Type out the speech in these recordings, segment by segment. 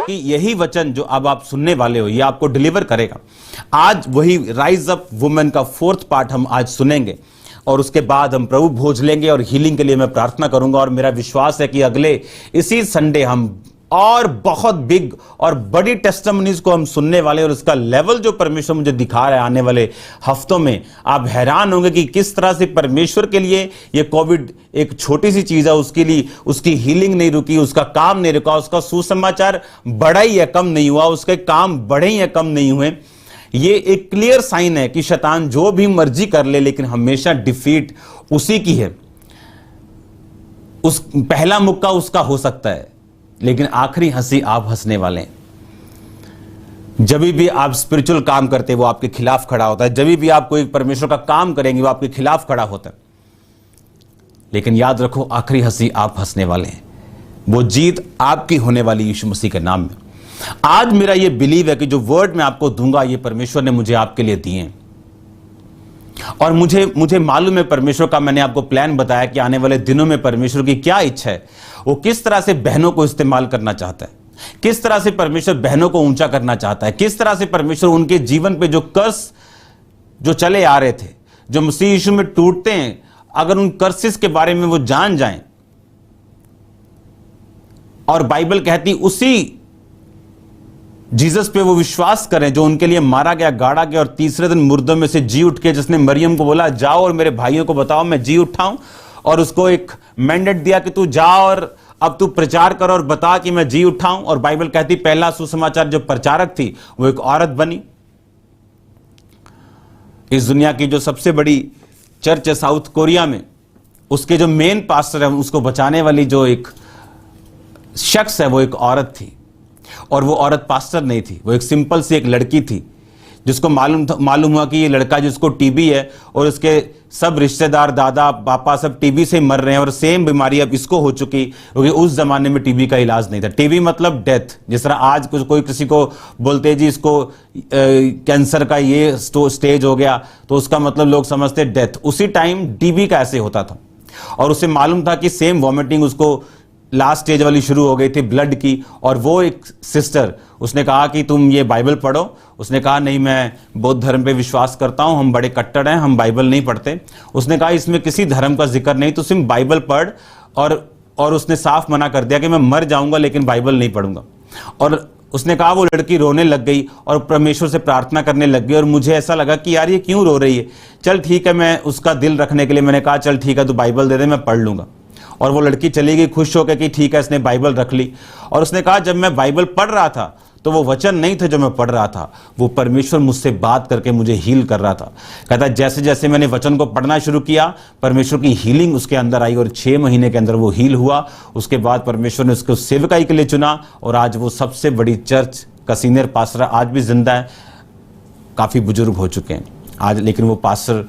कि यही वचन जो अब आप सुनने वाले हो ये आपको डिलीवर करेगा। आज वही राइज अप वुमेन का 4th पार्ट हम आज सुनेंगे और उसके बाद हम प्रभु भोज लेंगे और हीलिंग के लिए मैं प्रार्थना करूंगा। और मेरा विश्वास है कि अगले इसी संडे हम और बहुत बिग और बड़ी टेस्टिमनीज को हम सुनने वाले, और उसका लेवल जो परमेश्वर मुझे दिखा रहा है आने वाले हफ्तों में, आप हैरान होंगे कि किस तरह से परमेश्वर के लिए ये कोविड एक छोटी सी चीज है, उसके लिए उसकी हीलिंग नहीं रुकी, उसका काम नहीं रुका, उसका सुसमाचार बढ़ा ही है कम नहीं हुआ, उसके काम बढ़े ही है कम नहीं हुए। ये एक क्लियर साइन है कि शैतान जो भी मर्जी कर ले लेकिन हमेशा डिफीट उसी की है। उस पहला मुक्का उसका हो सकता है लेकिन आखिरी हंसी आप हंसने वाले हैं। जब भी आप स्पिरिचुअल काम करते हैं वो आपके खिलाफ खड़ा होता है, जब भी आप कोई परमेश्वर का काम करेंगे वो आपके खिलाफ खड़ा होता है। लेकिन याद रखो आखिरी हंसी आप हंसने वाले हैं, वो जीत आपकी होने वाली यीशु मसीह के नाम में। आज मेरा ये बिलीव है कि जो वर्ड मैं आपको दूंगा ये परमेश्वर ने मुझे आपके लिए दिए हैं, और मुझे मालूम है परमेश्वर का, मैंने आपको प्लान बताया कि आने वाले दिनों में परमेश्वर की क्या इच्छा है, वो किस तरह से बहनों को इस्तेमाल करना चाहता है, किस तरह से परमेश्वर बहनों को ऊंचा करना चाहता है, किस तरह से परमेश्वर उनके जीवन पे जो कर्स जो चले आ रहे थे, जो मसीह यीशु में टूटते हैं, अगर उन कर्सेस के बारे में वो जान जाएं, और बाइबल कहती उसी जीसस पे वो विश्वास करें जो उनके लिए मारा गया, गाड़ा गया और तीसरे दिन मुर्दों में से जी उठ के, जिसने मरियम को बोला जाओ और मेरे भाइयों को बताओ मैं जी उठा हूं, और उसको एक मैंडेट दिया कि तू जा और अब तू प्रचार कर और बता कि मैं जी उठा हूं। और बाइबल कहती पहला सुसमाचार जो प्रचारक थी वो एक औरत बनी। इस दुनिया की जो सबसे बड़ी चर्च है साउथ कोरिया में, उसके जो मेन पास्टर है, उसको बचाने वाली जो एक शख्स है वो एक औरत थी। और वो औरत पास्टर नहीं थी, वो एक सिंपल सी एक लड़की थी जिसको मालूम हुआ कि ये लड़का जिसको टीबी है और उसके सब रिश्तेदार दादा पापा सब टीबी से मर रहे हैं, और सेम बीमारी अब इसको हो चुकी, क्योंकि उस जमाने में टीबी का इलाज नहीं था। टीबी मतलब डेथ, जिस तरह आज कोई किसी को बोलते हैं जी इसको कैंसर का ये स्टेज हो गया तो उसका मतलब लोग समझते डेथ। उसी टाइम टीबी का ऐसे होता था, और उसे मालूम था कि सेम वॉमिटिंग उसको लास्ट स्टेज वाली शुरू हो गई थी ब्लड की। और वो एक सिस्टर, उसने कहा कि तुम ये बाइबल पढ़ो। उसने कहा नहीं, मैं बौद्ध धर्म पे विश्वास करता हूं, हम बड़े कट्टर हैं, हम बाइबल नहीं पढ़ते। उसने कहा इसमें किसी धर्म का जिक्र नहीं, तो सिर्फ बाइबल पढ़। और उसने साफ मना कर दिया कि मैं मर जाऊंगा लेकिन बाइबल नहीं पढ़ूंगा। और उसने कहा, वो लड़की रोने लग गई और परमेश्वर से प्रार्थना करने लग गई। और मुझे ऐसा लगा कि यार ये क्यों रो रही है, चल ठीक है, मैं उसका दिल रखने के लिए मैंने कहा चल ठीक है तू बाइबल दे दे, मैं पढ़ लूंगा। और वो लड़की चली गई खुश होकर कि ठीक है, इसने बाइबल रख ली। और उसने कहा जब मैं बाइबल पढ़ रहा था तो वो वचन नहीं थे जो मैं पढ़ रहा था, वो परमेश्वर मुझसे बात करके मुझे हील कर रहा था। कहता जैसे जैसे मैंने वचन को पढ़ना शुरू किया परमेश्वर की हीलिंग उसके अंदर आई, और 6 महीने के अंदर वो हील हुआ। उसके बाद परमेश्वर ने उसको सेवकाई के लिए चुना, और आज वो सबसे बड़ी चर्च का सीनियर पास्टर आज भी जिंदा है। काफ़ी बुजुर्ग हो चुके हैं आज, लेकिन वो पास्टर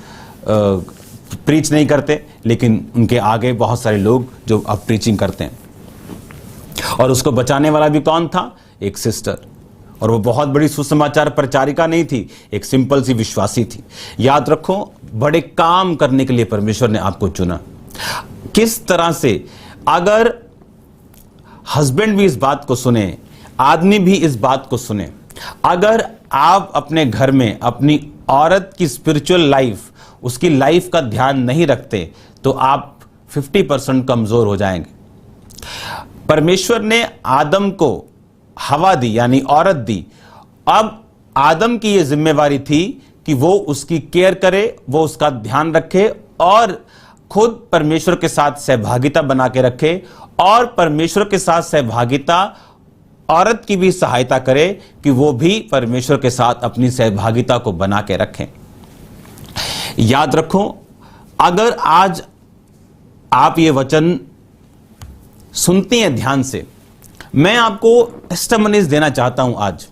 प्रीच नहीं करते, लेकिन उनके आगे बहुत सारे लोग जो अब प्रीचिंग करते हैं। और उसको बचाने वाला भी कौन था? एक सिस्टर। और वो बहुत बड़ी सुसमाचार प्रचारिका नहीं थी, एक सिंपल सी विश्वासी थी। याद रखो, बड़े काम करने के लिए परमेश्वर ने आपको चुना। किस तरह से अगर हस्बैंड भी इस बात को सुने, आदमी भी इस बात को सुने, अगर आप अपने घर में अपनी औरत की स्पिरिचुअल लाइफ, उसकी लाइफ का ध्यान नहीं रखते तो आप 50% कमजोर हो जाएंगे। परमेश्वर ने आदम को हवा दी, यानी औरत दी। अब आदम की यह जिम्मेवारी थी कि वो उसकी केयर करे, वो उसका ध्यान रखे, और खुद परमेश्वर के साथ सहभागिता बना के रखे, और परमेश्वर के साथ सहभागिता औरत की भी सहायता करे कि वो भी परमेश्वर के साथ अपनी सहभागिता को बना के रखें। याद रखो, अगर आज आप ये वचन सुनती हैं ध्यान से, मैं आपको टेस्टिमनीज देना चाहता हूं आज।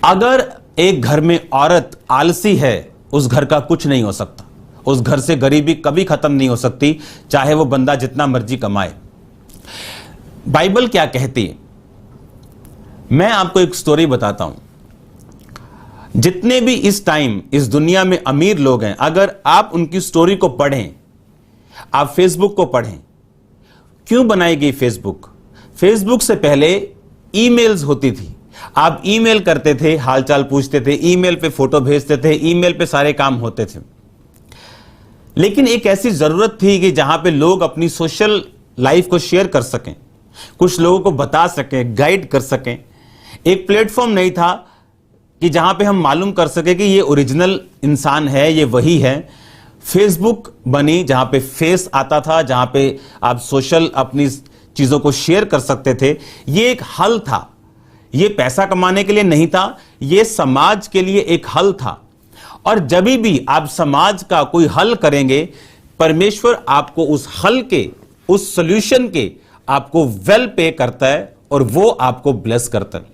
अगर एक घर में औरत आलसी है, उस घर का कुछ नहीं हो सकता, उस घर से गरीबी कभी खत्म नहीं हो सकती, चाहे वो बंदा जितना मर्जी कमाए। बाइबल क्या कहती है? मैं आपको एक स्टोरी बताता हूं। जितने भी इस टाइम इस दुनिया में अमीर लोग हैं, अगर आप उनकी स्टोरी को पढ़ें, आप फेसबुक को पढ़ें। क्यों बनाई गई फेसबुक? फेसबुक से पहले ईमेल्स होती थी। आप ईमेल करते थे, हालचाल पूछते थे, ईमेल पे फोटो भेजते थे, ईमेल पे सारे काम होते थे। लेकिन एक ऐसी जरूरत थी कि जहां पे लोग अपनी सोशल लाइफ को शेयर कर सकें, कुछ लोगों को बता सकें, गाइड कर सकें। एक प्लेटफॉर्म नहीं था कि जहां पे हम मालूम कर सके कि ये ओरिजिनल इंसान है, ये वही है। फेसबुक बनी जहां पे फेस आता था, जहां पे आप सोशल अपनी चीजों को शेयर कर सकते थे। ये एक हल था, ये पैसा कमाने के लिए नहीं था, ये समाज के लिए एक हल था। और जब भी आप समाज का कोई हल करेंगे, परमेश्वर आपको उस हल के, उस सॉल्यूशन के आपको वेल पे करता है और वो आपको ब्लेस करता है।